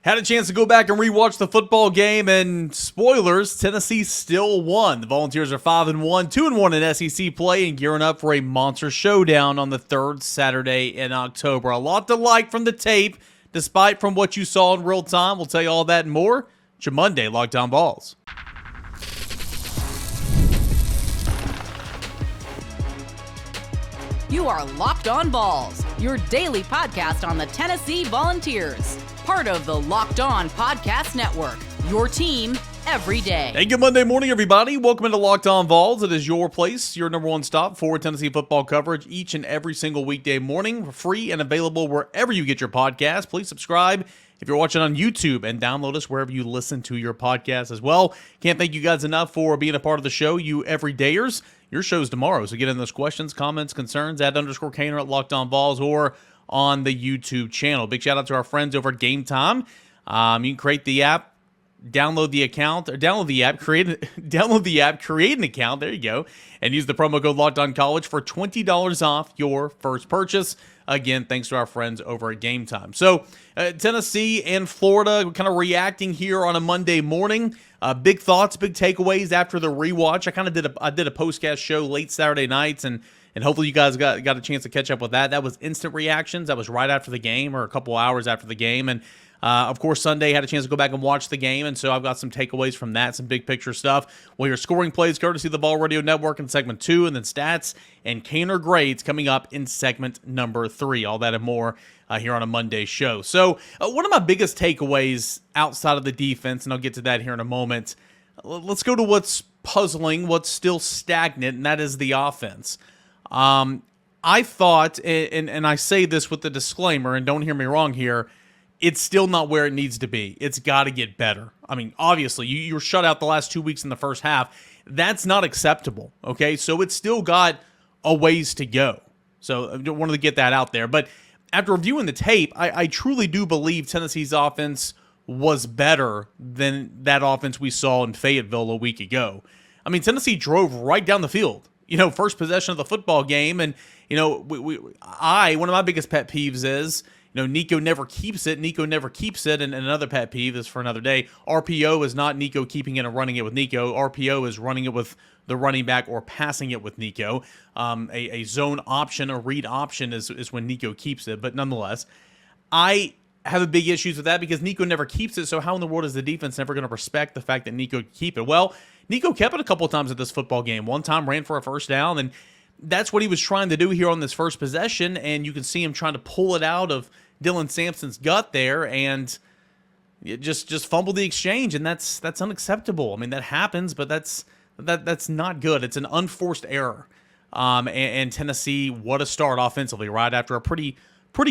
Had a chance to go back and rewatch the football game, and spoilers, Tennessee still won. The Volunteers are 5-1, 2-1 in SEC play, and gearing up for a monster showdown on the third Saturday in October. A lot to like from the tape, despite from what you saw in real time. We'll tell you all that and more. It's your Monday Locked On Vols. You are Locked On Vols, your daily podcast on the Tennessee Volunteers. Part of the Locked On Podcast Network, your team every day. Hey, good Monday morning, everybody. Welcome into Locked On Vols. It is your place, your number one stop for Tennessee football coverage each and every single weekday morning. Free and available wherever you get your podcast. Please subscribe if you're watching on YouTube, and download us wherever you listen to your podcast as well. Can't thank you guys enough for being a part of the show, you everydayers. Your show's tomorrow, so get in those questions, comments, concerns, @_Cainer at Locked On Vols or on the YouTube channel. Big shout out to our friends over at Game Time. You can create the app, download the account, or download the app, create an account, there you go, and use the promo code LOCKEDONCollege for $20 off your first purchase. Again, thanks to our friends over at Game Time. So, Tennessee and Florida kind of reacting here on a Monday morning. Big thoughts, big takeaways after the rewatch. I did a postcast show late Saturday nights, and hopefully you guys got a chance to catch up with that. That was instant reactions. That was right after the game, or a couple hours after the game. And of course, Sunday had a chance to go back and watch the game, and so I've got some takeaways from that, some big picture stuff. We'll hear scoring plays courtesy of the Vol Radio Network in segment 2, and then stats and Cainer grades coming up in segment number 3. All that and more here on a Monday show. So one of my biggest takeaways outside of the defense, and I'll get to that here in a moment, let's go to what's puzzling, what's still stagnant, and that is the offense. I thought, and I say this with the disclaimer, and don't hear me wrong here, it's still not where it needs to be. It's got to get better. I mean, obviously, you were shut out the last 2 weeks in the first half. That's not acceptable, okay? So it's still got a ways to go. So I wanted to get that out there. But after reviewing the tape, I truly do believe Tennessee's offense was better than that offense we saw in Fayetteville a week ago. I mean, Tennessee drove right down the field. First possession of the football game. And, one of my biggest pet peeves is, Nico never keeps it. And another pet peeve is for another day. RPO is not Nico keeping it and running it with Nico. RPO is running it with the running back or passing it with Nico. A zone option, a read option is when Nico keeps it. But nonetheless, I have a big issues with that because Nico never keeps it. So how in the world is the defense never going to respect the fact that Nico can keep it? Well, Nico kept it a couple of times at this football game. One time ran for a first down, and that's what he was trying to do here on this first possession. And you can see him trying to pull it out of Dylan Sampson's gut there, and it just fumbled the exchange, and that's unacceptable. I mean, that happens, but that's not good. It's an unforced error. And Tennessee, what a start offensively, right after a pretty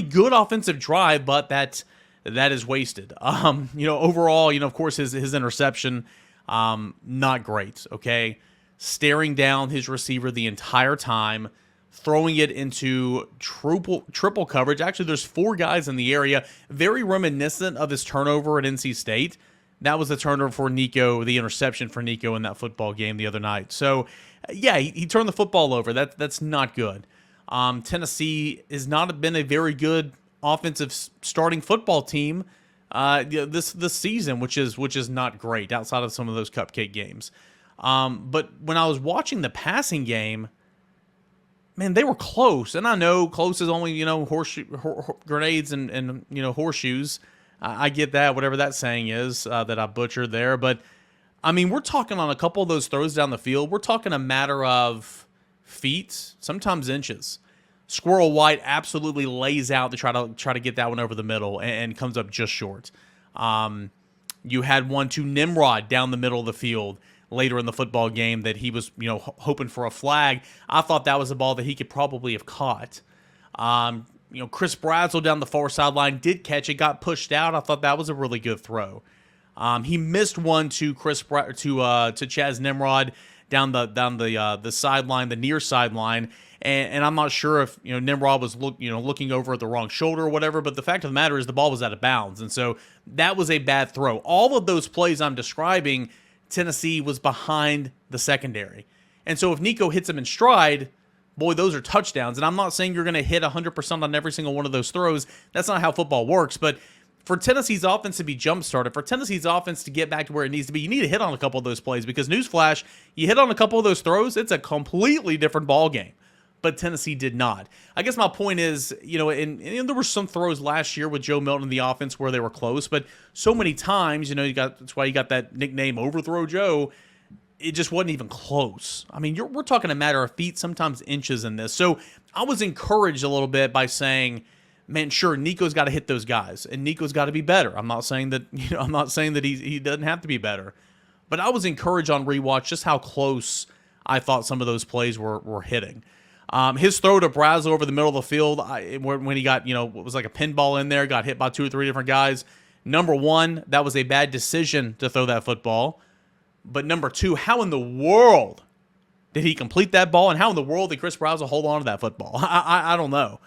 good offensive drive, but that is wasted. Overall, of course, his interception, not great. Okay, staring down his receiver the entire time, throwing it into triple coverage. Actually, there's 4 guys in the area. Very reminiscent of his turnover at NC State. That was the turnover for Nico, the interception for Nico in that football game the other night. So, yeah, he turned the football over. That's not good. Tennessee has not been a very good offensive starting football team this season, which is not great outside of some of those cupcake games. But when I was watching the passing game, man, they were close, and I know close is only, grenades and horseshoes. I get that, whatever that saying is that I butchered there. But, I mean, we're talking on a couple of those throws down the field. We're talking a matter of feet, sometimes inches. Squirrel White absolutely lays out to try to get that one over the middle and comes up just short. You had one to Nimrod down the middle of the field later in the football game that he was, hoping for a flag. I thought that was a ball that he could probably have caught. Chris Bradsell down the far sideline did catch it, got pushed out. I thought that was a really good throw. He missed one to Chaz Nimrod down the sideline, the near sideline, and I'm not sure if Nimrod was looking over at the wrong shoulder or whatever. But the fact of the matter is the ball was out of bounds, and so that was a bad throw. All of those plays I'm describing, Tennessee was behind the secondary. And so if Nico hits him in stride, boy, those are touchdowns. And I'm not saying you're going to hit 100% on every single one of those throws. That's not how football works. But for Tennessee's offense to be jump-started, for Tennessee's offense to get back to where it needs to be, you need to hit on a couple of those plays because, newsflash, you hit on a couple of those throws, it's a completely different ball game. But Tennessee did not. I guess my point is, and there were some throws last year with Joe Milton in the offense where they were close, but so many times, that's why you got that nickname Overthrow Joe. It just wasn't even close. I mean, we're talking a matter of feet, sometimes inches in this. So I was encouraged a little bit by saying, man, sure, Nico's got to hit those guys, and Nico's got to be better. I'm not saying that he doesn't have to be better, but I was encouraged on rewatch just how close I thought some of those plays were hitting. His throw to Brazel over the middle of the field, when he got, it was like a pinball in there, got hit by 2 or 3 different guys. Number one, that was a bad decision to throw that football. But number two, how in the world did he complete that ball? And how in the world did Chris Brazel hold on to that football? I don't know.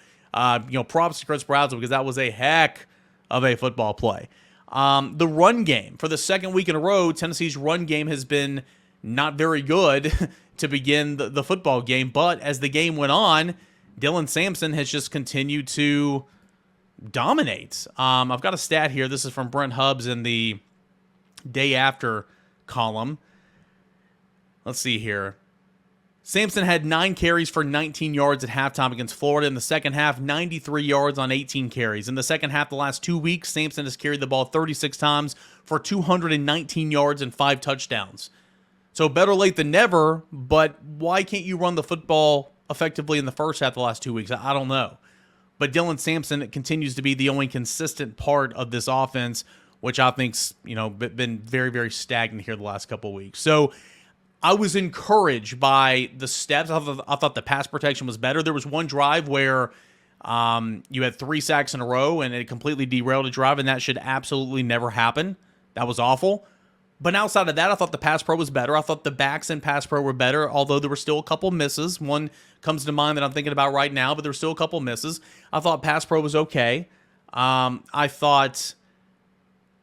Props to Chris Brazel because that was a heck of a football play. The run game. For the second week in a row, Tennessee's run game has been not very good to begin the football game. But as the game went on, Dylan Sampson has just continued to dominate. I've got a stat here. This is from Brent Hubbs in the day after column. Let's see here. Sampson had 9 carries for 19 yards at halftime against Florida. In the second half, 93 yards on 18 carries. In the second half, the last 2 weeks, Sampson has carried the ball 36 times for 219 yards and 5 touchdowns. So better late than never, but why can't you run the football effectively in the first half the last 2 weeks? I don't know. But Dylan Sampson continues to be the only consistent part of this offense, which I think's, been very, very stagnant here the last couple of weeks. So I was encouraged by the steps. I thought the pass protection was better. There was one drive where you had 3 sacks in a row, and it completely derailed a drive, and that should absolutely never happen. That was awful. But outside of that, I thought the pass pro was better. I thought the backs in pass pro were better, although there were still a couple misses. One comes to mind that I'm thinking about right now, but there were still a couple misses. I thought pass pro was okay. I thought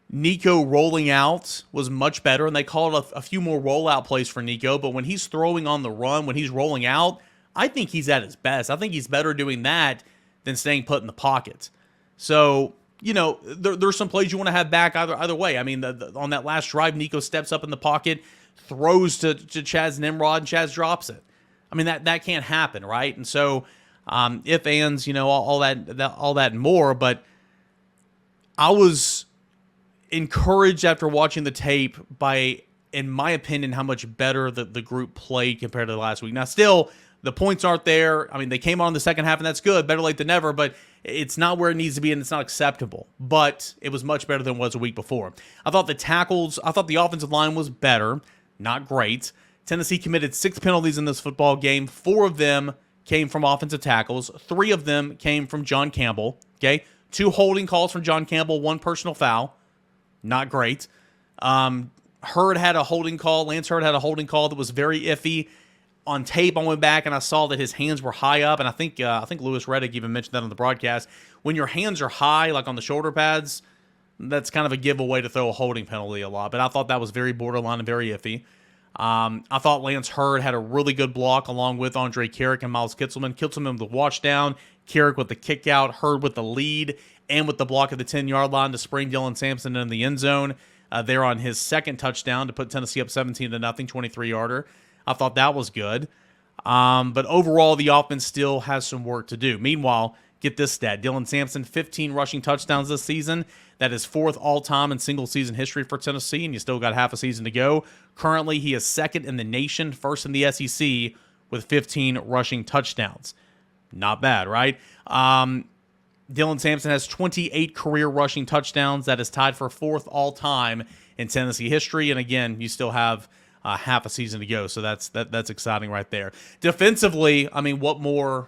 Nico rolling out was much better, and they called a few more rollout plays for Nico, but when he's throwing on the run, when he's rolling out, I think he's at his best. I think he's better doing that than staying put in the pocket. So, there's some plays you want to have back either way. I mean, on that last drive, Nico steps up in the pocket, throws to Chaz Nimrod, and Chaz drops it. I mean, that can't happen, right? And so, if ands, all that and more, but I was encouraged after watching the tape by, in my opinion, how much better the group played compared to the last week. Now, still, the points aren't there. I mean, they came on in the second half, and that's good. Better late than never, but it's not where it needs to be, and it's not acceptable. But it was much better than it was a week before. I thought the offensive line was better, not great. Tennessee committed 6 penalties in this football game. 4 of them came from offensive tackles. 3 of them came from John Campbell. Okay, 2 holding calls from John Campbell, 1 personal foul. Not great. Hurd had a holding call. Lance Hurd had a holding call that was very iffy. On tape, I went back and I saw that his hands were high up, and I think Lewis Reddick even mentioned that on the broadcast. When your hands are high, like on the shoulder pads, that's kind of a giveaway to throw a holding penalty a lot. But I thought that was very borderline and very iffy. I thought Lance Hurd had a really good block along with Andre Carrick and Miles Kitselman. Kitselman with the watch down, Carrick with the kick out, Hurd with the lead, and with the block at the 10-yard line to spring Dylan Sampson in the end zone. There on his second touchdown to put Tennessee up 17-0, 23-yarder. I thought that was good. But overall, the offense still has some work to do. Meanwhile, get this stat. Dylan Sampson, 15 rushing touchdowns this season. That is 4th all-time in single-season history for Tennessee, and you still got half a season to go. Currently, he is 2nd in the nation, 1st in the SEC, with 15 rushing touchdowns. Not bad, right? Dylan Sampson has 28 career rushing touchdowns. That is tied for 4th all-time in Tennessee history. And again, you still have half a season to go, so that's exciting right there. Defensively, I mean, what more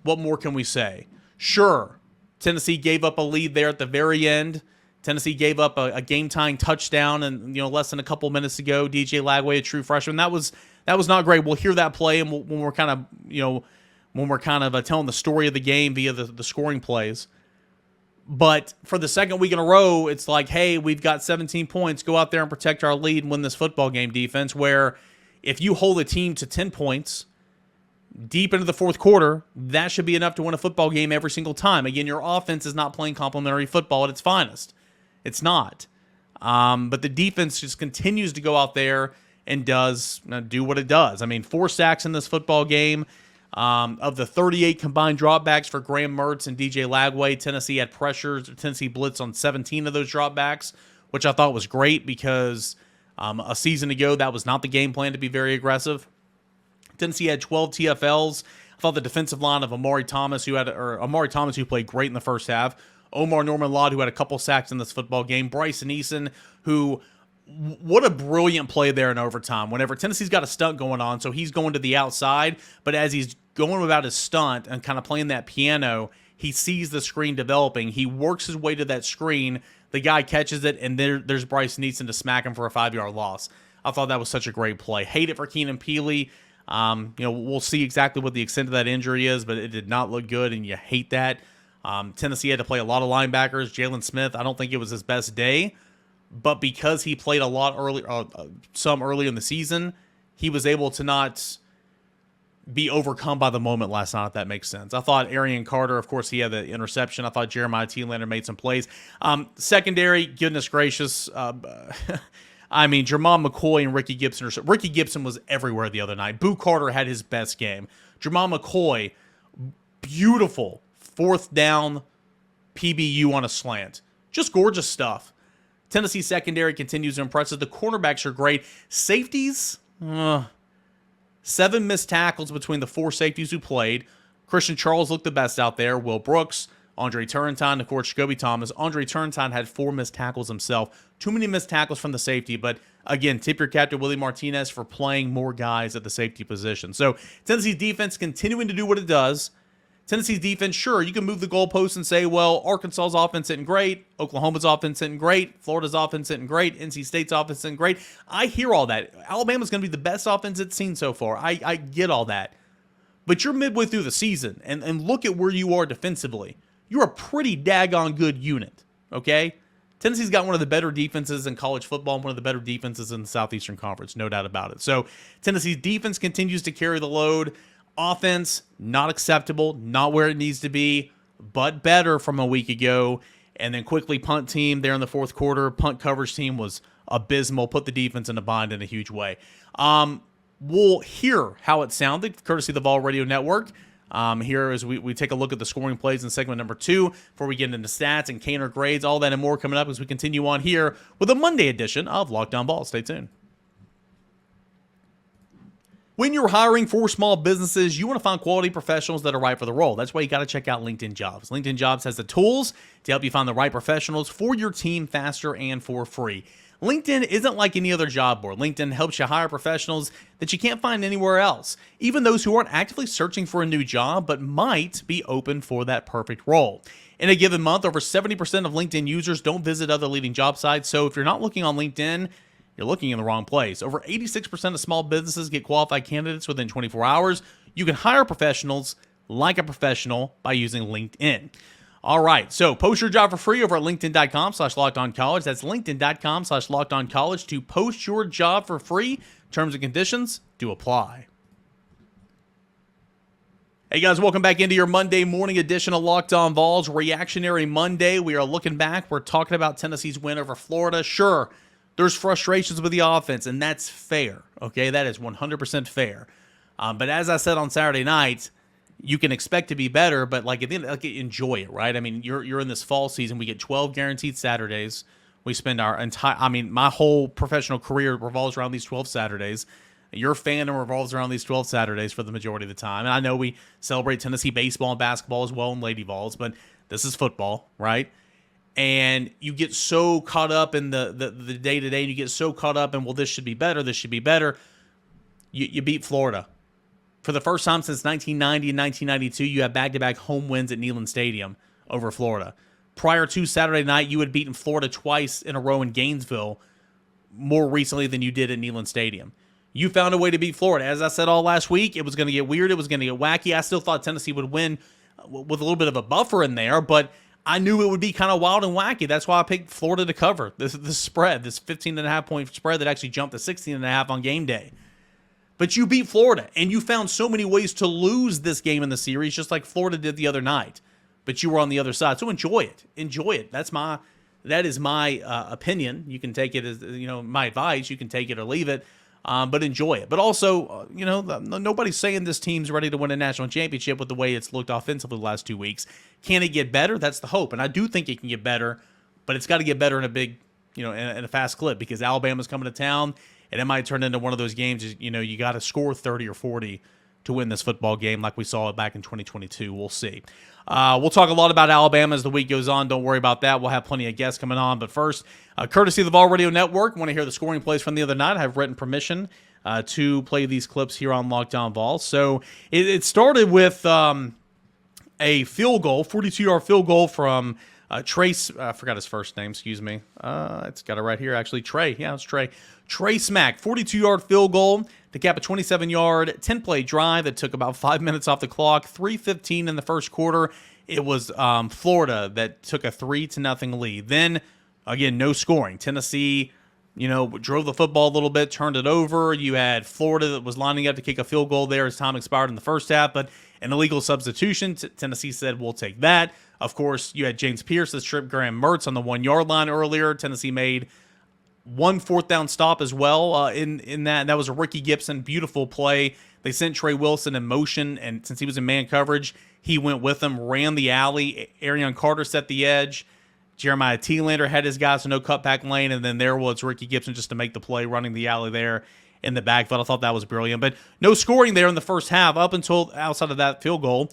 can we say? Sure, Tennessee gave up a lead there at the very end. Tennessee gave up a game-tying touchdown, and less than a couple minutes ago, DJ Lagway, a true freshman, that was not great. We'll hear that play, and when we're kind of telling the story of the game via the scoring plays. But for the second week in a row, it's like, hey, we've got 17 points. Go out there and protect our lead and win this football game defense, where if you hold a team to 10 points, deep into the fourth quarter, that should be enough to win a football game every single time. Again, your offense is not playing complementary football at its finest. It's not. But the defense just continues to go out there and does do what it does. I mean, 4 sacks in this football game. Of the 38 combined dropbacks for Graham Mertz and DJ Lagway, Tennessee had pressures. Tennessee blitzed on 17 of those dropbacks, which I thought was great because a season ago that was not the game plan to be very aggressive. Tennessee had 12 TFLs. I thought the defensive line of Amari Thomas, who played great in the first half, Omar Norman-Lott, who had a couple sacks in this football game, Bryson Eason, who, what a brilliant play there in overtime. Whenever Tennessee's got a stunt going on, so he's going to the outside, but as he's going about his stunt and kind of playing that piano, he sees the screen developing. He works his way to that screen. The guy catches it, and there's Bryson Eason to smack him for a 5-yard loss. I thought that was such a great play. Hate it for Keenan Peely. We'll see exactly what the extent of that injury is, but it did not look good, and you hate that. Tennessee had to play a lot of linebackers. Jalen Smith, I don't think it was his best day, but because he played a lot early in the season, he was able to not be overcome by the moment last night, if that makes sense. I thought Arian Carter, of course, he had the interception. I thought Jeremiah Thielander made some plays. Secondary, goodness gracious. I mean, Jermon McCoy and Ricky Gibson. Ricky Gibson was everywhere the other night. Boo Carter had his best game. Jermon McCoy, beautiful 4th down PBU on a slant. Just gorgeous stuff. Tennessee secondary continues to impress us. The cornerbacks are great. Safeties, 7 missed tackles between the 4 safeties who played. Christian Charles looked the best out there. Will Brooks, Andre Turrentine, of course, Jacoby Thomas. Andre Turrentine had 4 missed tackles himself. Too many missed tackles from the safety, but again, tip your cap to Willie Martinez for playing more guys at the safety position. So Tennessee's defense continuing to do what it does. Tennessee's defense, sure, you can move the goalposts and say, well, Arkansas's offense isn't great, Oklahoma's offense isn't great, Florida's offense isn't great, NC State's offense isn't great. I hear all that. Alabama's going to be the best offense it's seen so far. I get all that. But you're midway through the season, and look at where you are defensively. You're a pretty daggone good unit, okay? Tennessee's got one of the better defenses in college football and one of the better defenses in the Southeastern Conference, no doubt about it. So Tennessee's defense continues to carry the load. Offense, not acceptable, not where it needs to be, but better from a week ago. And then quickly, punt team there in the fourth quarter. Punt coverage team was abysmal, put the defense in a bind in a huge way. We'll hear how it sounded, courtesy of the Vol Radio Network. Here as we take a look at the scoring plays in segment number 2 before we get into stats and Cainer grades, all that and more coming up as we continue on here with a Monday edition of Locked On Vols. Stay tuned. When you're hiring for small businesses, you want to find quality professionals that are right for the role. That's why you got to check out LinkedIn Jobs. LinkedIn Jobs has the tools to help you find the right professionals for your team faster and for free. LinkedIn isn't like any other job board. LinkedIn helps you hire professionals that you can't find anywhere else, even those who aren't actively searching for a new job but might be open for that perfect role. In a given month, over 70% of LinkedIn users don't visit other leading job sites, so if you're not looking on LinkedIn, you're looking in the wrong place. Over 86% of small businesses get qualified candidates within 24 hours. You can hire professionals like a professional by using LinkedIn. All right, so post your job for free over at linkedin.com/lockedoncollege. That's linkedin.com/lockedoncollege to post your job for free. Terms and conditions do apply. Hey guys, welcome back into your Monday morning edition of Locked On Vols. Reactionary Monday. We are looking back. We're talking about Tennessee's win over Florida. Sure, there's frustrations with the offense, and that's fair, okay? That is 100% fair. But as I said on Saturday night, you can expect to be better, but at the end, enjoy it, right? I mean, you're in this fall season. We get 12 guaranteed Saturdays. We spend our my whole professional career revolves around these 12 Saturdays. Your fandom revolves around these 12 Saturdays for the majority of the time. And I know we celebrate Tennessee baseball and basketball as well and Lady Vols, but this is football, right? And you get so caught up in the day-to-day, and you get so caught up in, well, this should be better, this should be better. You beat Florida. For the first time since 1990 and 1992, you have back-to-back home wins at Neyland Stadium over Florida. Prior to Saturday night, you had beaten Florida twice in a row in Gainesville more recently than you did at Neyland Stadium. You found a way to beat Florida. As I said all last week, it was going to get weird. It was going to get wacky. I still thought Tennessee would win with a little bit of a buffer in there, but I knew it would be kind of wild and wacky. That's why I picked Florida to cover this spread, this 15.5 point spread that actually jumped to 16.5 on game day. But you beat Florida, and you found so many ways to lose this game in the series, just like Florida did the other night. But you were on the other side, so enjoy it. Enjoy it. That is my opinion. You can take it as my advice. You can take it or leave it, but enjoy it. But also, nobody's saying this team's ready to win a national championship with the way it's looked offensively the last 2 weeks. Can it get better? That's the hope, and I do think it can get better, but it's got to get better in a big, in a fast clip, because Alabama's coming to town. And it might turn into one of those games, you got to score 30 or 40 to win this football game like we saw it back in 2022. We'll see. We'll talk a lot about Alabama as the week goes on. Don't worry about that. We'll have plenty of guests coming on. But first, courtesy of the Vol Radio Network, want to hear the scoring plays from the other night. I have written permission to play these clips here on Locked On Vols. So it started with a field goal, 42-yard field goal from Trace, I forgot his first name, excuse me. It's got it right here, actually. Trey. Yeah, it's Trey. Trey Smack, 42-yard field goal to cap a 27-yard, 10-play drive that took about 5 minutes off the clock, 3:15 in the first quarter. It was Florida that took a 3-0 lead. Then, again, no scoring. Tennessee, drove the football a little bit, turned it over. You had Florida that was lining up to kick a field goal there as time expired in the first half, but an illegal substitution. Tennessee said, we'll take that. Of course, you had James Pierce that stripped Graham Mertz on the 1-yard line earlier. Tennessee made one fourth down stop as well in that. That was a Ricky Gibson, beautiful play. They sent Trey Wilson in motion, and since he was in man coverage, he went with them, ran the alley. Arion Carter set the edge. Jeremiah Thielander had his guys, so no cutback lane, and then there was Ricky Gibson just to make the play, running the alley there in the backfield. I thought that was brilliant. But no scoring there in the first half up until outside of that field goal,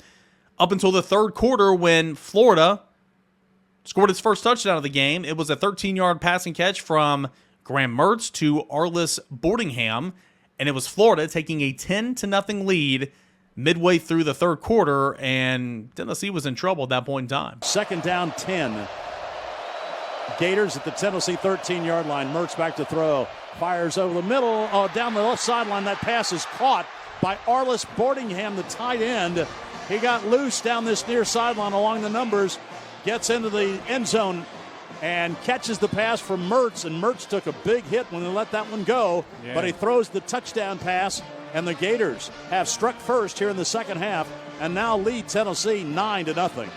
up until the third quarter when Florida scored its first touchdown of the game. It was a 13-yard passing catch from Graham Mertz to Arliss Boardingham, and it was Florida taking a 10-0 lead midway through the third quarter, and Tennessee was in trouble at that point in time. Second down, 10. Gators at the Tennessee 13-yard line. Mertz back to throw. Fires over the middle, down the left sideline. That pass is caught by Arliss Boardingham, the tight end. He got loose down this near sideline along the numbers, gets into the end zone, and catches the pass from Mertz, and Mertz took a big hit when they let that one go, but he throws the touchdown pass, and the Gators have struck first here in the second half and now lead Tennessee 9-0.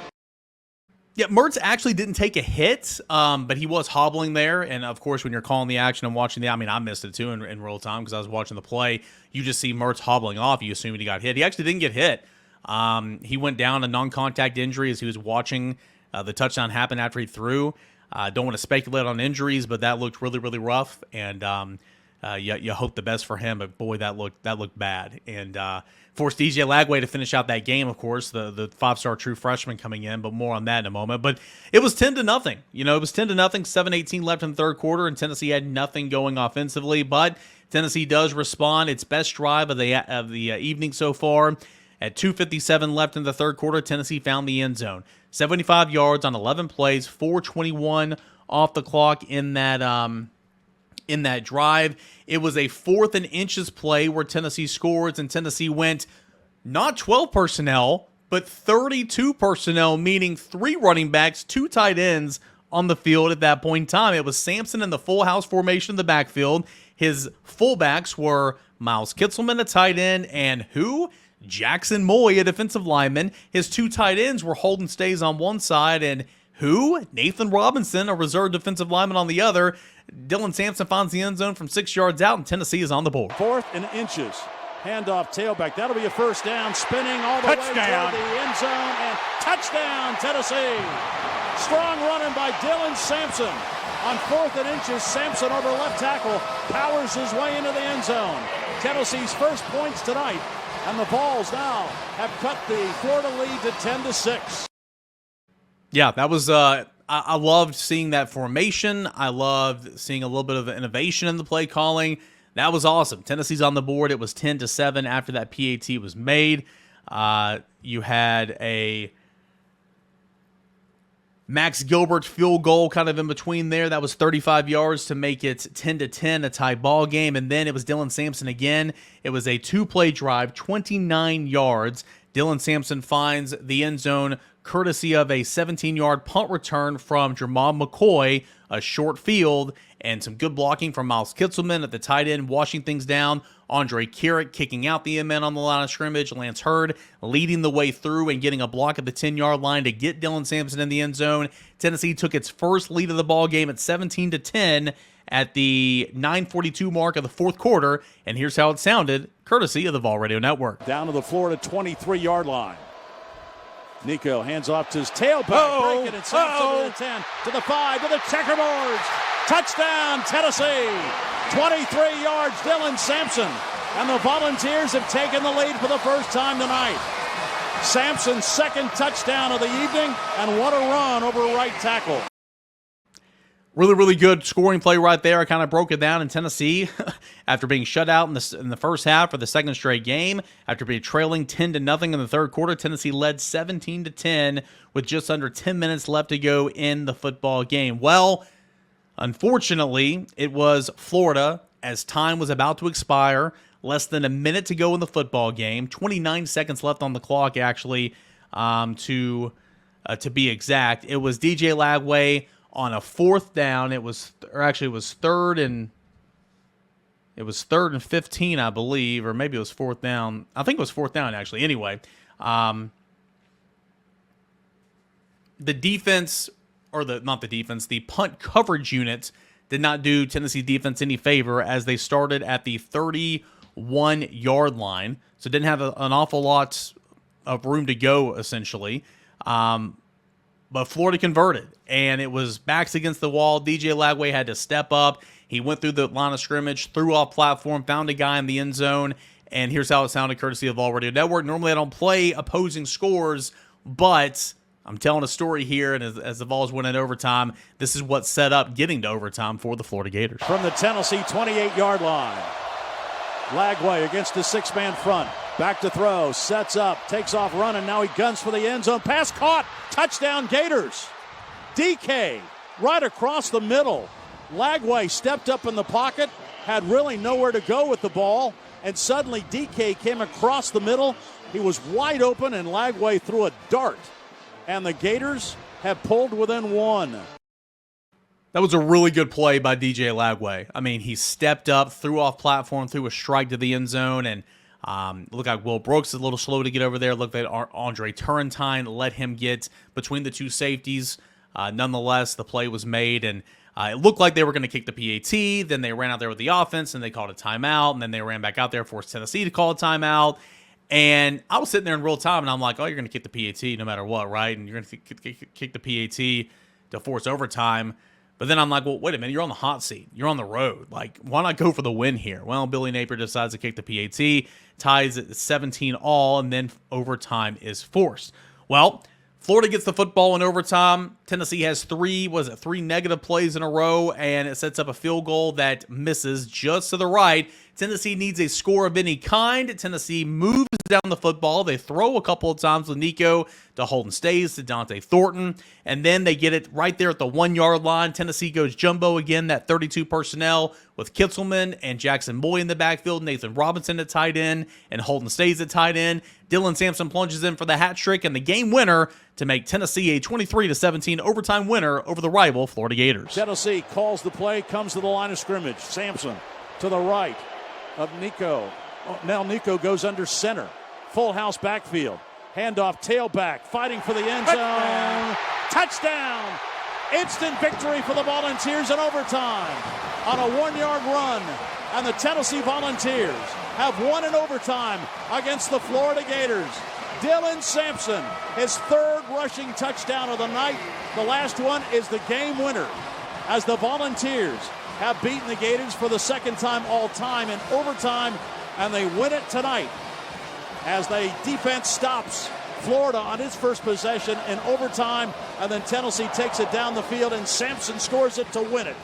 Yeah, Mertz actually didn't take a hit, but he was hobbling there, and of course when you're calling the action and watching I missed it too in real time because I was watching the play. You just see Mertz hobbling off, you assume he got hit. He actually didn't get hit. He went down a non-contact injury as he was watching the touchdown happen after he threw. Don't want to speculate on injuries, but that looked really, really rough, and you hope the best for him. But boy, that looked bad, and forced DJ Lagway to finish out that game. Of course, the 5-star true freshman coming in, but more on that in a moment. But it was 10-0. It was 10-0. 7:18 left in the third quarter, and Tennessee had nothing going offensively. But Tennessee does respond. Its best drive of the evening so far. At 2:57 left in the third quarter, Tennessee found the end zone. 75 yards on 11 plays, 4:21 off the clock in that drive. It was a 4th and inches play where Tennessee scores, and Tennessee went not 12 personnel, but 32 personnel, meaning 3 running backs, 2 tight ends on the field at that point in time. It was Sampson in the full house formation in the backfield. His fullbacks were Miles Kitzelman, a tight end, and who? Jackson Moy, a defensive lineman. His 2 tight ends were Holden Stays on one side, and who? Nathan Robinson, a reserve defensive lineman on the other. Dylan Sampson finds the end zone from 6 yards out, and Tennessee is on the board. 4th and inches. Handoff tailback. That'll be a first down. Spinning all the way toward the end zone, and touchdown, Tennessee. Strong running by Dylan Sampson. On 4th and inches, Sampson over left tackle powers his way into the end zone. Tennessee's first points tonight. And the Vols now have cut the Florida lead to 10-6. Yeah, that was I loved seeing that formation. I loved seeing a little bit of innovation in the play calling. That was awesome. Tennessee's on the board. It was 10-7 after that PAT was made. You had a Max Gilbert field goal kind of in between there. That was 35 yards to make it 10-10, a tie ball game. And then it was Dylan Sampson again. It was a 2-play drive, 29 yards. Dylan Sampson finds the end zone, courtesy of a 17-yard punt return from Jamal McCoy, a short field, and some good blocking from Miles Kitzelman at the tight end, washing things down. Andre Carrick kicking out the end-man on the line of scrimmage. Lance Hurd leading the way through and getting a block at the 10-yard line to get Dylan Sampson in the end zone. Tennessee took its first lead of the ball game at 17-10 at the 9:42 mark of the fourth quarter. And here's how it sounded, courtesy of the Vol Radio Network. Down to the Florida 23-yard line. Nico hands off to his tailback, breaking it, Sampson to the 10, to the 5, to the checkerboards. Touchdown, Tennessee. 23 yards, Dylan Sampson. And the Volunteers have taken the lead for the first time tonight. Sampson's second touchdown of the evening, and what a run over right tackle. Really, really good scoring play right there. I kind of broke it down in Tennessee after being shut out in the first half for the second straight game. After being trailing 10-0 in the third quarter, Tennessee led 17-10 with just under 10 minutes left to go in the football game. Well, unfortunately, it was Florida as time was about to expire. Less than a minute to go in the football game. 29 seconds left on the clock, actually, to be exact. It was DJ Lagway on a fourth down. It was third and 15, I believe, or maybe it was fourth down. I think it was fourth down, actually. Anyway, the defense, the punt coverage unit did not do Tennessee defense any favor as they started at the 31-yard line, so didn't have an awful lot of room to go, essentially. But Florida converted, and it was backs against the wall. DJ Lagway had to step up. He went through the line of scrimmage, threw off platform, found a guy in the end zone, and here's how it sounded, courtesy of Vol Radio Network. Normally, I don't play opposing scores, but I'm telling a story here, and as the Vols went in overtime, this is what set up getting to overtime for the Florida Gators. From the Tennessee 28-yard line, Lagway against the six-man front. Back to throw, sets up, takes off running. Now he guns for the end zone. Pass caught. Touchdown Gators. DK right across the middle. Lagway stepped up in the pocket, had really nowhere to go with the ball, and suddenly DK came across the middle. He was wide open, and Lagway threw a dart. And the Gators have pulled within one. That was a really good play by DJ Lagway. I mean, he stepped up, threw off platform, threw a strike to the end zone, and looked like Will Brooks is a little slow to get over there. Looked like Andre Turrentine let him get between the two safeties. Nonetheless, the play was made, and it looked like they were going to kick the PAT. Then they ran out there with the offense, and they called a timeout, and then they ran back out there, forced Tennessee to call a timeout. And I was sitting there in real time, and I'm like, oh, you're going to kick the PAT no matter what, right? And you're going to kick the PAT to force overtime. But then I'm like, well, wait a minute, you're on the hot seat. You're on the road. Like, why not go for the win here? Well, Billy Napier decides to kick the PAT, ties at 17 all, and then overtime is forced. Well, Florida gets the football in overtime. Tennessee has three negative plays in a row, and it sets up a field goal that misses just to the right. Tennessee needs a score of any kind. Tennessee moves down the football. They throw a couple of times with Nico to Holden Stays, to Dante Thornton, and then they get it right there at the 1-yard line. Tennessee goes jumbo again, that 32 personnel with Kitzelman and Jackson Boy in the backfield, Nathan Robinson at tight end, and Holden Stays at tight end. Dylan Sampson plunges in for the hat trick and the game winner to make Tennessee a 23-17 overtime winner over the rival Florida Gators. Tennessee calls the play, comes to the line of scrimmage. Sampson to the right of Nico. Now Nico goes under center. Full house backfield. Handoff tailback, fighting for the end zone. Touchdown! Instant victory for the Volunteers in overtime on a 1-yard run. And the Tennessee Volunteers have won in overtime against the Florida Gators. Dylan Sampson, his third rushing touchdown of the night. The last one is the game winner as the Volunteers have beaten the Gators for the second time all time in overtime, and they win it tonight as the defense stops Florida on its first possession in overtime, and then Tennessee takes it down the field, and Sampson scores it to win it.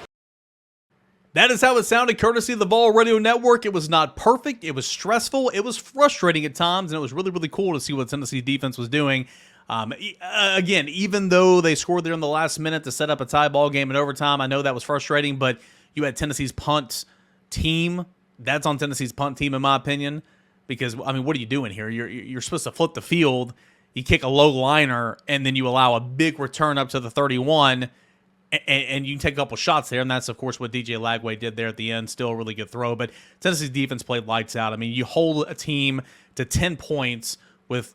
That is how it sounded, courtesy of the Vol Radio Network. It was not perfect. It was stressful. It was frustrating at times, and it was really, really cool to see what Tennessee defense was doing. Again, even though they scored there in the last minute to set up a tie ball game in overtime, I know that was frustrating, but you had Tennessee's punt team. That's on Tennessee's punt team, in my opinion, because, I mean, what are you doing here? You're supposed to flip the field. you kick a low liner, and then you allow a big return up to the 31, and you can take a couple shots there, and that's, of course, what DJ Lagway did there at the end. Still a really good throw, but Tennessee's defense played lights out. I mean, you hold a team to 10 points with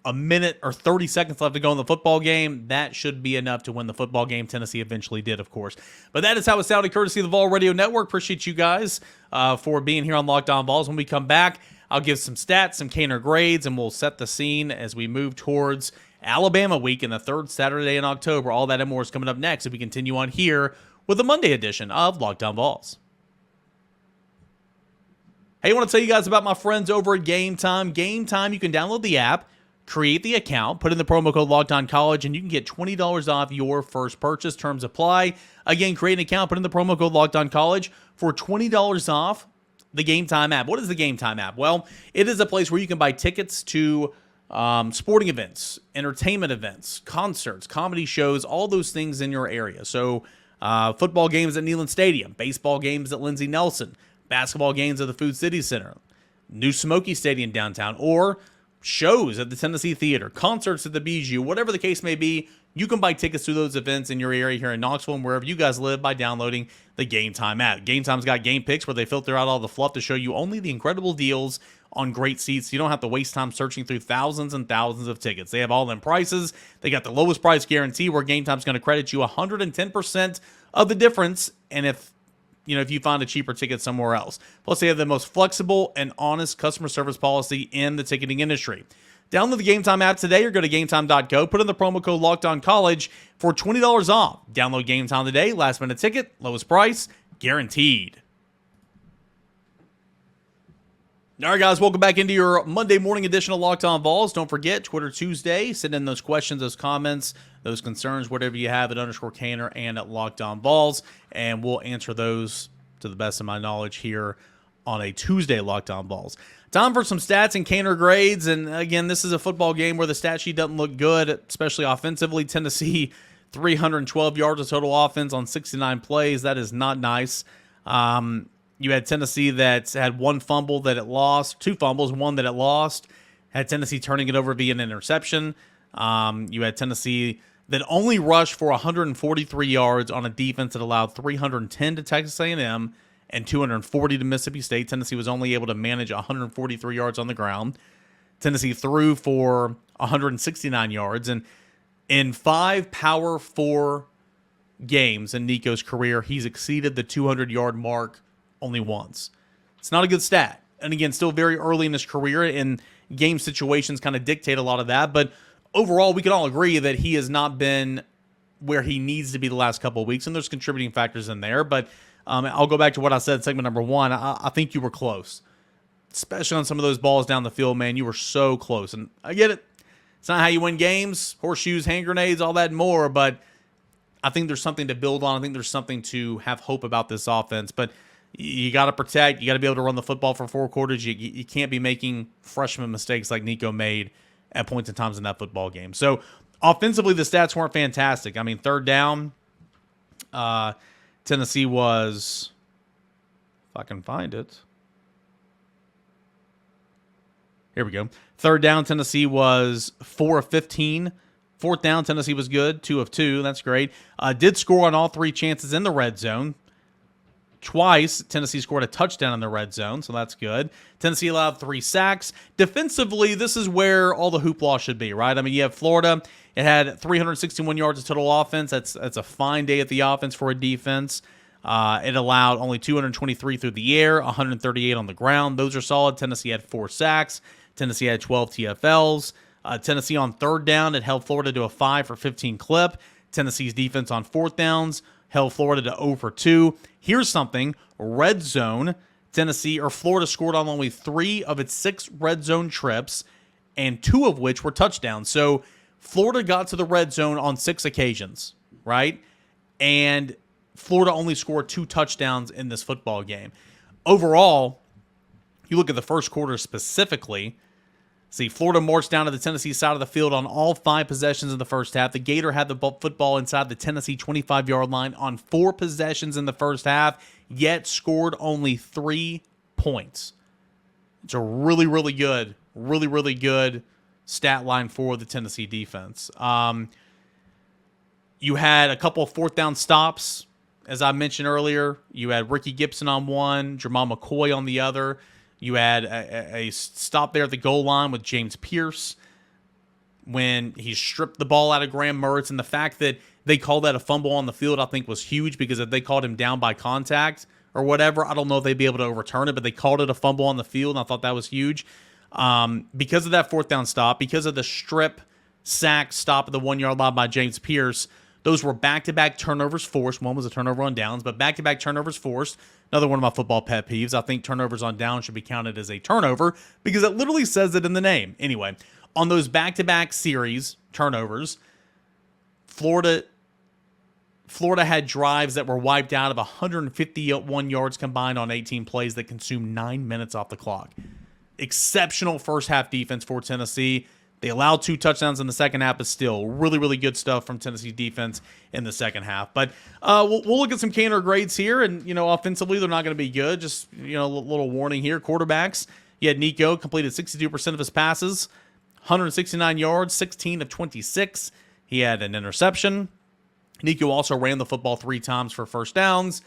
a minute or 30 seconds left to go in the football game. That should be enough to win the football game. Tennessee eventually did, of course. But that is how it sounded, courtesy of the Vol Radio Network. Appreciate you guys for being here on Locked On Vols. When we come back, I'll give some stats, some Cainer grades, and we'll set the scene as we move towards Alabama week in the third Saturday in October. All that and more is coming up next as we continue on here with the Monday edition of Locked On Vols. Hey, I want to tell you guys about my friends over at Game Time. Game Time, you can download the app, create the account, put in the promo code LOCKEDONCollege, and you can get $20 off your first purchase. Terms apply. Again, create an account, put in the promo code LOCKEDONCollege for $20 off the Game Time app. What is the Game Time app? Well, it is a place where you can buy tickets to sporting events, entertainment events, concerts, comedy shows, all those things in your area. So football games at Neyland Stadium, baseball games at Lindsey Nelson, basketball games at the Food City Center, New Smoky Stadium downtown, or shows at the Tennessee Theater, concerts at the Bijou, whatever the case may be. You can buy tickets to those events in your area here in Knoxville and wherever you guys live by downloading the Game Time app. Game Time's got game picks where they filter out all the fluff to show you only the incredible deals on great seats. You don't have to waste time searching through thousands and thousands of tickets. They have all them prices. They got the lowest price guarantee where Game Time's going to credit you 110% of the difference. And if you find a cheaper ticket somewhere else. Plus, they have the most flexible and honest customer service policy in the ticketing industry. Download the Game Time app today or go to GameTime.co. Put in the promo code LOCKEDONCollege for $20 off. Download Game Time today. Last minute ticket, lowest price, guaranteed. All right, guys, welcome back into your Monday morning edition of Locked On Vols. Don't forget, Twitter Tuesday. Send in those questions, those comments, those concerns, whatever you have at _Cainer and at Locked On Vols, and we'll answer those to the best of my knowledge here on a Tuesday Locked On Vols. Time for some stats and Cainer grades, and again, this is a football game where the stat sheet doesn't look good, especially offensively. Tennessee, 312 yards of total offense on 69 plays. That is not nice. You had Tennessee that had one fumble that it lost, two fumbles, one that it lost. Had Tennessee turning it over via an interception. You had Tennessee that only rushed for 143 yards on a defense that allowed 310 to Texas A&M and 240 to Mississippi State. Tennessee was only able to manage 143 yards on the ground. Tennessee threw for 169 yards. And in 5 Power 4 games in Nico's career, he's exceeded the 200-yard mark only once. It's not a good stat. And again, still very early in his career, and game situations kind of dictate a lot of that. But overall, we can all agree that he has not been where he needs to be the last couple of weeks, and there's contributing factors in there. But I'll go back to what I said in segment number 1. I think you were close, especially on some of those balls down the field, man. You were so close. And I get it. It's not how you win games, horseshoes, hand grenades, all that and more. But I think there's something to build on. I think there's something to have hope about this offense. But you got to protect. You got to be able to run the football for 4 quarters. You can't be making freshman mistakes like Nico made at points and times in that football game. So offensively, the stats weren't fantastic. I mean, third down, Tennessee was, if I can find it. Here we go. Third down, Tennessee was 4 of 15. Fourth down, Tennessee was good, 2 of 2. That's great. Did score on all 3 chances in the red zone. Twice, Tennessee scored a touchdown in the red zone, so that's good. Tennessee allowed 3 sacks. Defensively, this is where all the hoopla should be, right? I mean, you have Florida. It had 361 yards of total offense. That's a fine day at the offense for a defense. It allowed only 223 through the air, 138 on the ground. Those are solid. Tennessee had 4 sacks. Tennessee had 12 TFLs. Tennessee on third down, it held Florida to a 5 for 15 clip. Tennessee's defense on fourth downs held Florida to 0 for 2. Here's something. Red zone, Florida scored on only 3 of its 6 red zone trips, and 2 of which were touchdowns. So Florida got to the red zone on 6 occasions, right? And Florida only scored 2 touchdowns in this football game. Overall, you look at the first quarter specifically, see, Florida marched down to the Tennessee side of the field on all 5 possessions in the first half. The Gator had the football inside the Tennessee 25-yard line on 4 possessions in the first half, yet scored only 3 points. It's a really, really good stat line for the Tennessee defense. You had a couple of fourth down stops, as I mentioned earlier. You had Ricky Gibson on one, Jamal McCoy on the other. You had a stop there at the goal line with James Pierce when he stripped the ball out of Graham Mertz. And the fact that they called that a fumble on the field, I think, was huge, because if they called him down by contact or whatever, I don't know if they'd be able to overturn it, but they called it a fumble on the field, and I thought that was huge. Because of that fourth down stop, because of the strip sack stop at the 1 yard line by James Pierce, those were back-to-back turnovers forced. One was a turnover on downs, but back-to-back turnovers forced. Another one of my football pet peeves. I think turnovers on downs should be counted as a turnover because it literally says it in the name. Anyway, on those back-to-back series turnovers, Florida had drives that were wiped out of 151 yards combined on 18 plays that consumed 9 minutes off the clock. Exceptional first-half defense for Tennessee. They allowed 2 touchdowns in the second half, but still really, really good stuff from Tennessee defense in the second half. But we'll look at some Cainer grades here, and offensively they're not going to be good. Just a little warning here. Quarterbacks, you had Nico completed 62% of his passes, 169 yards, 16 of 26. He had an interception. Nico also ran the football 3 times for first downs,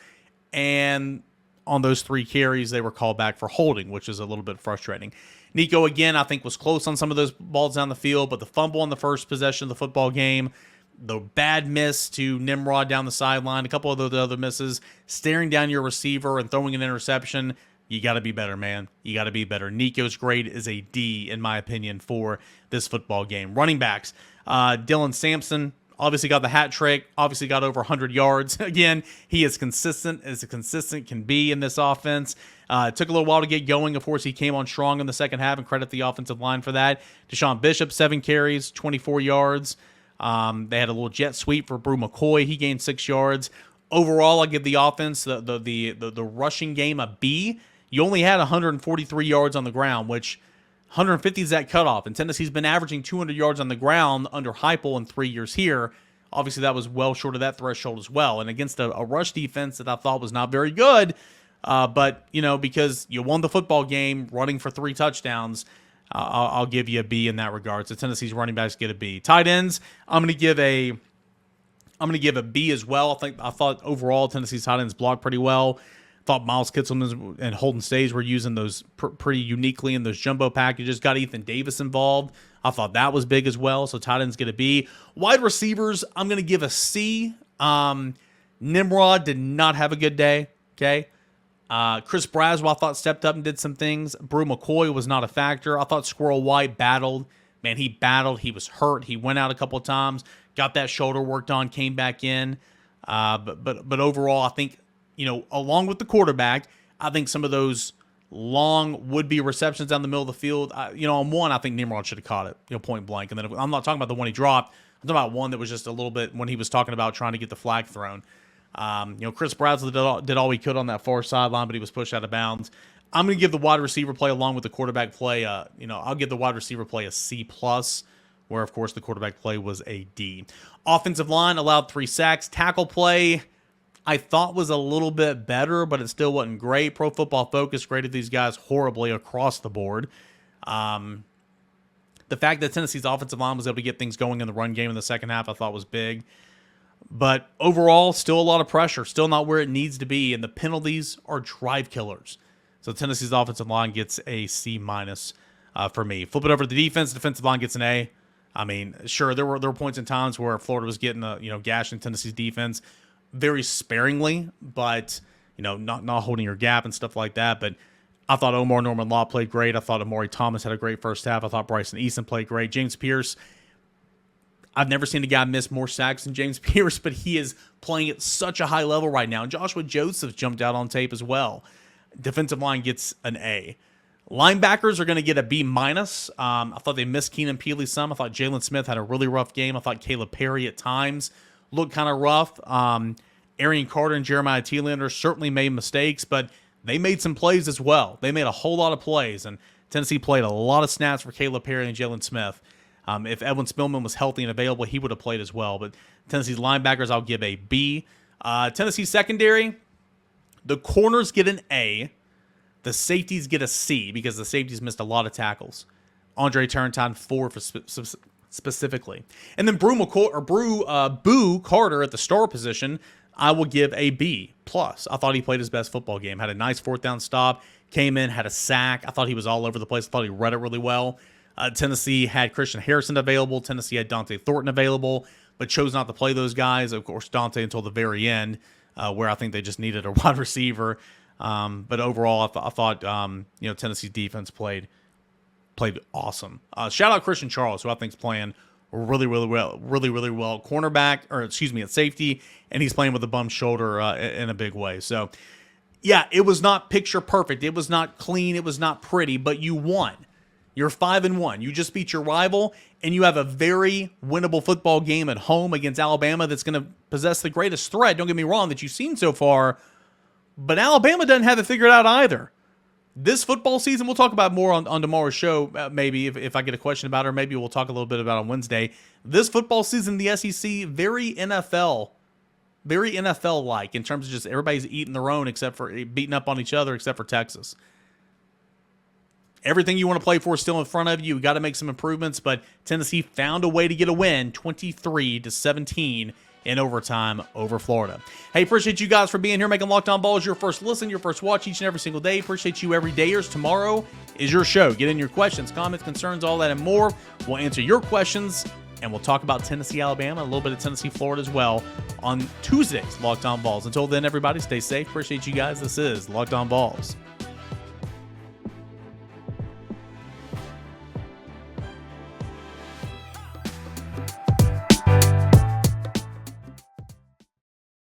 and on those 3 carries, they were called back for holding, which is a little bit frustrating. Nico, again, I think was close on some of those balls down the field, but the fumble on the first possession of the football game, the bad miss to Nimrod down the sideline, a couple of those other misses, staring down your receiver and throwing an interception, you got to be better, man. You got to be better. Nico's grade is a D, in my opinion, for this football game. Running backs, Dylan Sampson, obviously got the hat trick, obviously got over 100 yards. Again, he is consistent as consistent can be in this offense. It took a little while to get going. Of course, he came on strong in the second half, and credit the offensive line for that. Deshaun Bishop, 7 carries, 24 yards. They had a little jet sweep for Brew McCoy. He gained 6 yards. Overall, I give the offense, the rushing game, a B. You only had 143 yards on the ground, which 150 is that cutoff, and Tennessee's been averaging 200 yards on the ground under Heupel in 3 years here. Obviously, that was well short of that threshold as well, and against a rush defense that I thought was not very good, but, because you won the football game running for 3 touchdowns, I'll give you a B in that regard. So Tennessee's running backs get a B. Tight ends, I'm going to give a B as well. I thought overall Tennessee's tight ends blocked pretty well. Thought Miles Kitselman and Holden Stays were using those pretty uniquely in those jumbo packages. Got Ethan Davis involved. I thought that was big as well. So tight ends get a B. Wide receivers, I'm going to give a C. Nimrod did not have a good day. Okay. Chris Braswell, I thought, stepped up and did some things. Brew McCoy was not a factor. I thought Squirrel White battled. Man, he battled. He was hurt. He went out a couple of times. Got that shoulder worked on. Came back in. But overall, I think, along with the quarterback, I think some of those long would-be receptions down the middle of the field, on one, I think Nimrod should have caught it, point blank. And then I'm not talking about the one he dropped. I'm talking about one that was just a little bit when he was talking about trying to get the flag thrown. Chris Bradley did all he could on that far sideline, but he was pushed out of bounds. I'm going to give the wide receiver play along with the quarterback play. I'll give the wide receiver play a C+, where, of course, the quarterback play was a D. Offensive line allowed 3 sacks. Tackle play, I thought was a little bit better, but it still wasn't great. Pro Football Focus graded these guys horribly across the board. The fact that Tennessee's offensive line was able to get things going in the run game in the second half, I thought was big. But overall, still a lot of pressure, still not where it needs to be, and the penalties are drive killers. So Tennessee's offensive line gets a C- for me. Flip it over to the defense. Defensive line gets an A. I mean, sure, there were points in times where Florida was getting gashing Tennessee's defense very sparingly, but not holding your gap and stuff like that. But I thought Omar Norman Law played great. I thought Amari Thomas had a great first half. I thought Bryson Easton played great. James Pierce, I've never seen a guy miss more sacks than James Pierce, but he is playing at such a high level right now. And Joshua Joseph jumped out on tape as well. Defensive line gets an A. Linebackers are going to get a B-. I thought they missed Keenan Peely some. I thought Jalen Smith had a really rough game. I thought Caleb Perry at times looked kind of rough. Arian Carter and Jeremiah Thielander certainly made mistakes, but they made some plays as well. They made a whole lot of plays, and Tennessee played a lot of snaps for Caleb Perry and Jalen Smith. If Edwin Spillman was healthy and available, he would have played as well. But Tennessee's linebackers, I'll give a B. Tennessee secondary, the corners get an A. The safeties get a C because the safeties missed a lot of tackles. Andre Turrentine 4 for specifically. And then Boo Carter at the star position, I will give a B+. I thought he played his best football game. Had a nice 4th down stop. Came in, had a sack. I thought he was all over the place. I thought he read it really well. Tennessee had Christian Harrison available. Tennessee had Dante Thornton available, but chose not to play those guys. Of course, Dante until the very end, where I think they just needed a wide receiver. But overall, I thought Tennessee's defense played awesome. Shout out Christian Charles, who I think is playing really well. Cornerback, at safety, and he's playing with a bum shoulder in a big way. So, yeah, it was not picture perfect. It was not clean. It was not pretty, but you won. You're 5-1. You just beat your rival, and you have a very winnable football game at home against Alabama that's going to possess the greatest threat, don't get me wrong, that you've seen so far. But Alabama doesn't have it figured out either. This football season, we'll talk about more on tomorrow's show, maybe if I get a question about it, or maybe we'll talk a little bit about it on Wednesday. This football season, the SEC, very NFL-like in terms of just everybody's eating their own except for beating up on each other except for Texas. Everything you want to play for is still in front of you. You got to make some improvements, but Tennessee found a way to get a win, 23-17 in overtime over Florida. Hey, appreciate you guys for being here, making Locked On Vols your first listen, your first watch each and every single day. Appreciate you every dayers. Tomorrow is your show. Get in your questions, comments, concerns, all that and more. We'll answer your questions, and we'll talk about Tennessee, Alabama, a little bit of Tennessee, Florida as well on Tuesdays, Locked On Vols. Until then, everybody, stay safe. Appreciate you guys. This is Locked On Vols.